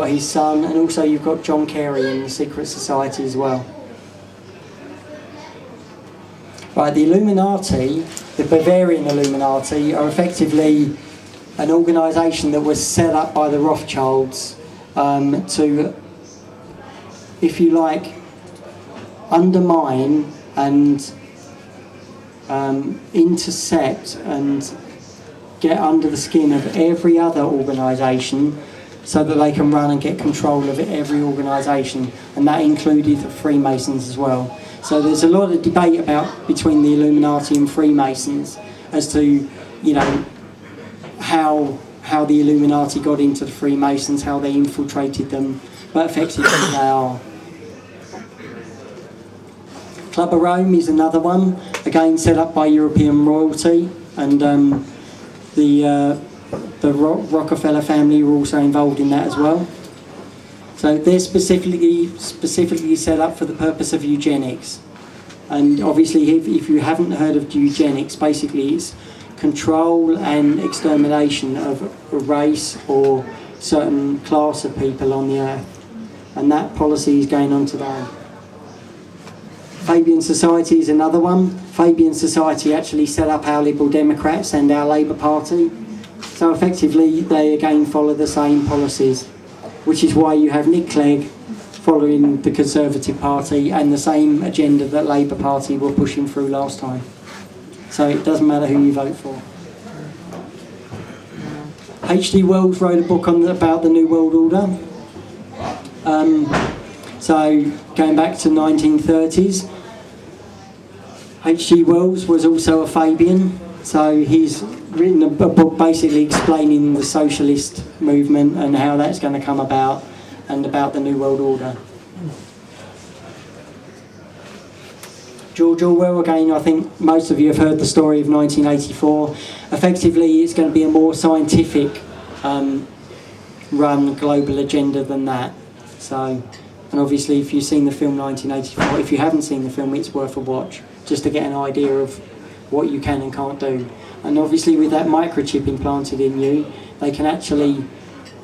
his son, and also you've got John Kerry in the secret society as well. Right, the Illuminati, the Bavarian Illuminati, are effectively an organisation that was set up by the Rothschilds to, if you like, undermine and intercept and get under the skin of every other organisation so that they can run and get control of every organisation, and that included the Freemasons as well. So there's a lot of debate between the Illuminati and Freemasons as to, you know, how the Illuminati got into the Freemasons, how they infiltrated them, but effectively they are. Club of Rome is another one, again set up by European royalty, and the Rockefeller family were also involved in that as well. So they're specifically set up for the purpose of eugenics. And obviously, if you haven't heard of eugenics, basically it's control and extermination of a race or certain class of people on the earth. And that policy is going on today. Fabian Society is another one. Fabian Society actually set up our Liberal Democrats and our Labour Party. So effectively, they again follow the same policies, which is why you have Nick Clegg following the Conservative Party and the same agenda that Labour Party were pushing through last time. So it doesn't matter who you vote for. H.G.Wells wrote a book about the New World Order. So going back to 1930s, H.G.Wells was also a Fabian. So he's written a book basically explaining the socialist movement and how that's going to come about, and about the New World Order. George Orwell, again, I think most of you have heard the story of 1984. Effectively, it's going to be a more scientific run global agenda than that. So, and obviously, if you've seen the film 1984, if you haven't seen the film, it's worth a watch, just to get an idea of what you can and can't do. And obviously, with that microchip implanted in you, they can actually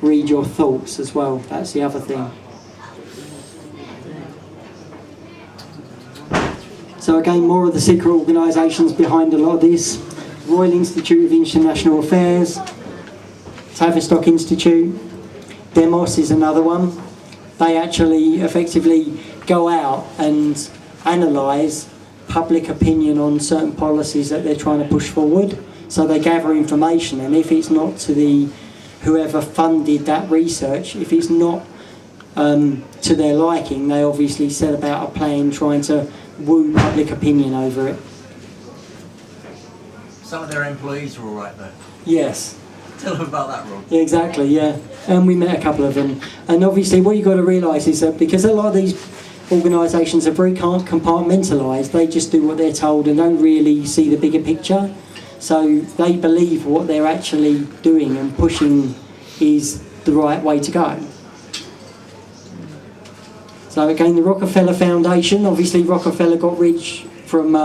read your thoughts as well. That's the other thing. So again, more of the secret organisations behind a lot of this. Royal Institute of International Affairs, Tavistock Institute, Demos is another one. They actually effectively go out and analyse public opinion on certain policies that they're trying to push forward. So they gather information, and if it's not to whoever funded that research, if it's not to their liking, they obviously set about a plan trying to woo public opinion over it. Some of their employees are all right though. Yes. Tell them about that, Rob. Yeah, exactly, yeah. And we met a couple of them. And obviously what you've got to realise is that because a lot of these organisations are very compartmentalised, they just do what they're told and don't really see the bigger picture. So they believe what they're actually doing and pushing is the right way to go. So again, the Rockefeller Foundation, obviously Rockefeller got rich from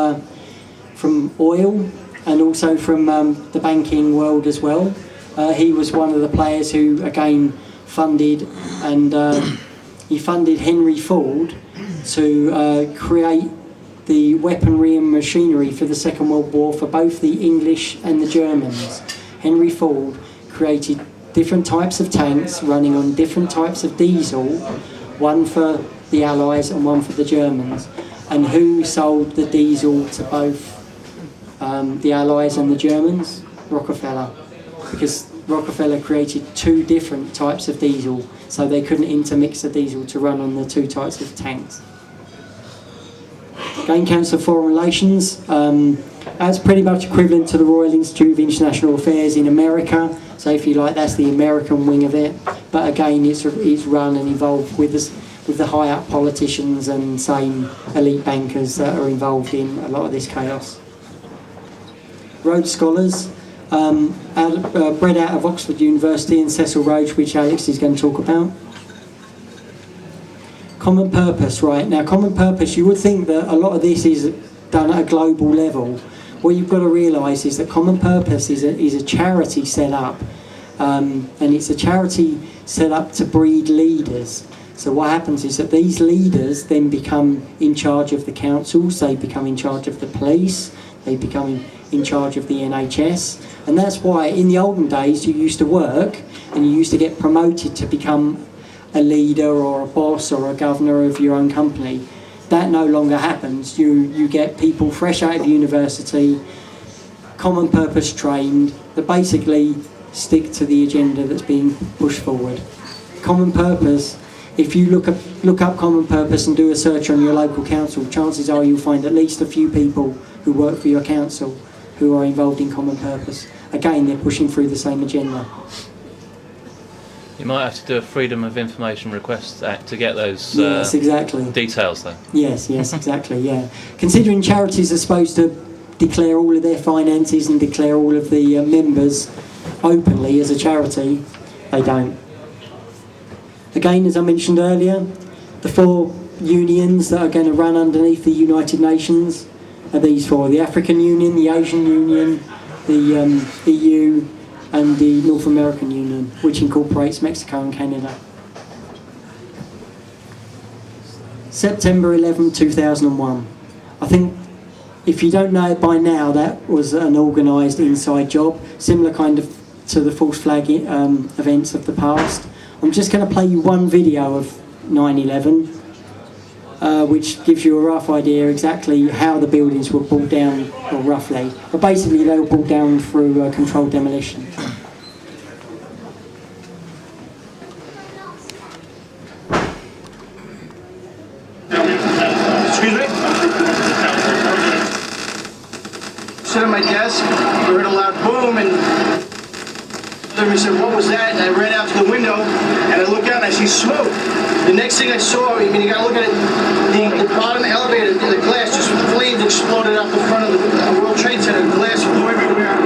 oil and also from the banking world as well. He was one of the players who again funded, and he funded Henry Ford to create the weaponry and machinery for the Second World War for both the English and the Germans. Henry Ford created different types of tanks running on different types of diesel, one for the Allies and one for the Germans. And who sold the diesel to both the Allies and the Germans? Rockefeller. Because Rockefeller created two different types of diesel, so they couldn't intermix the diesel to run on the two types of tanks. Again, Council of Foreign Relations, that's pretty much equivalent to the Royal Institute of International Affairs in America. So if you like, that's the American wing of it. But again, it's run and involved with the high-up politicians and same elite bankers that are involved in a lot of this chaos. Rhodes Scholars, bred out of Oxford University and Cecil Rhodes, which Alex is going to talk about. Common purpose, right? Now, common purpose, you would think that a lot of this is done at a global level. What you've got to realise is that common purpose is a charity set up and it's a charity set up to breed leaders. So what happens is that these leaders then become in charge of the councils, they become in charge of the police, they become in charge of the NHS, and that's why in the olden days you used to work and you used to get promoted to become a leader or a boss or a governor of your own company. That no longer happens. You get people fresh out of university, common purpose trained, that basically stick to the agenda that's being pushed forward. Common purpose, if you look up common purpose and do a search on your local council, chances are you'll find at least a few people who work for your council who are involved in common purpose. Again, they're pushing through the same agenda. You might have to do a Freedom of Information Request Act to get those yes, exactly. details, though. Yes, exactly, yeah. Considering charities are supposed to declare all of their finances and declare all of the members openly as a charity, they don't. Again, as I mentioned earlier, the 4 unions that are going to run underneath the United Nations are these 4: the African Union, the Asian Union, the EU, and the North American Union, which incorporates Mexico and Canada. September 11, 2001. I think if you don't know it by now, that was an organised inside job, similar kind of to the false flag events of the past. I'm just going to play you one video of 9/11, which gives you a rough idea exactly how the buildings were pulled down, or roughly. But basically they were pulled down through controlled demolition. Excuse me? Sitting at my desk, I heard a loud boom, and I said, "What was that?" And I ran out to the window, and I look out and I see smoke. The next thing I saw, I mean, you gotta look at it, the bottom elevator, the glass just flames exploded out the front of the World Trade Center. The glass flew everywhere.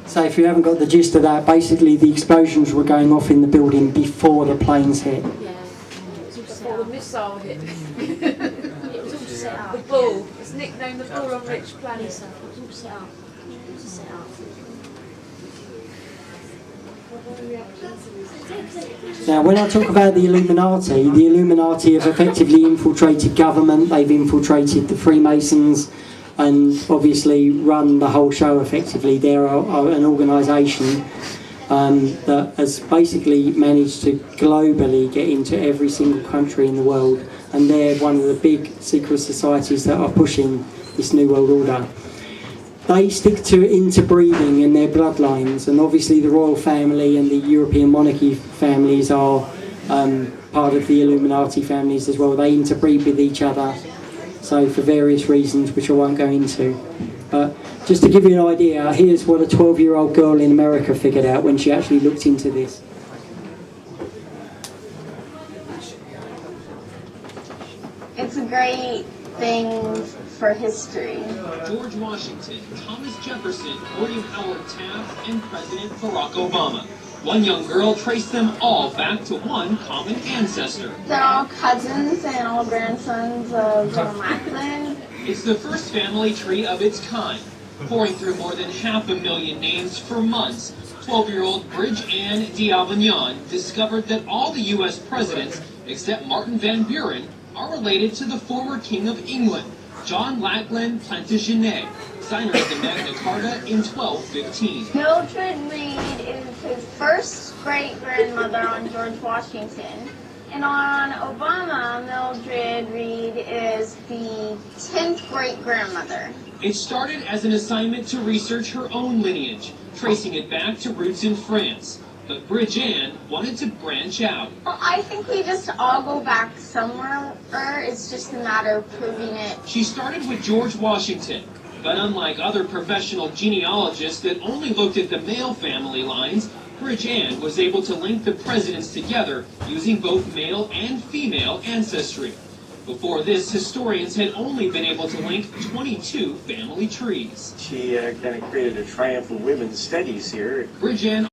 So if you haven't got the gist of that, basically the explosions were going off in the building before the planes hit. Yeah, before the missile hit. It was all set up. The ball. It's nicknamed the ball on Rich Planet. It was all set up. It was set up. Now, when I talk about the Illuminati have effectively infiltrated government, they've infiltrated the Freemasons, and obviously run the whole show effectively. They're an organisation that has basically managed to globally get into every single country in the world, and they're one of the big secret societies that are pushing this New World Order. They stick to interbreeding in their bloodlines, and obviously the royal family and the European monarchy families are part of the Illuminati families as well. They interbreed with each other, so for various reasons which I won't go into. But just to give you an idea, here's what a 12-year-old girl in America figured out when she actually looked into this. It's a great thing for history. George Washington, Thomas Jefferson, William Howard Taft, and President Barack Obama. One young girl traced them all back to one common ancestor. They're all cousins and all grandsons of John Lackland. It's the first family tree of its kind. Pouring through more than 500,000 names for months, 12-year-old Bridge Ann D'Avignon discovered that all the U.S. presidents, except Martin Van Buren, are related to the former King of England, John Lackland Plantagenet, signer of the Magna Carta in 1215. Mildred Reed is his first great-grandmother on George Washington. And on Obama, Mildred Reed is the 10th great-grandmother. It started as an assignment to research her own lineage, tracing it back to roots in France. But Bridge Ann wanted to branch out. Well, I think we just all go back somewhere. It's just a matter of proving it. She started with George Washington, but unlike other professional genealogists that only looked at the male family lines, Bridge Ann was able to link the presidents together using both male and female ancestry. Before this, historians had only been able to link 22 family trees. She kind of created a triumph of women's studies here. Bridge Ann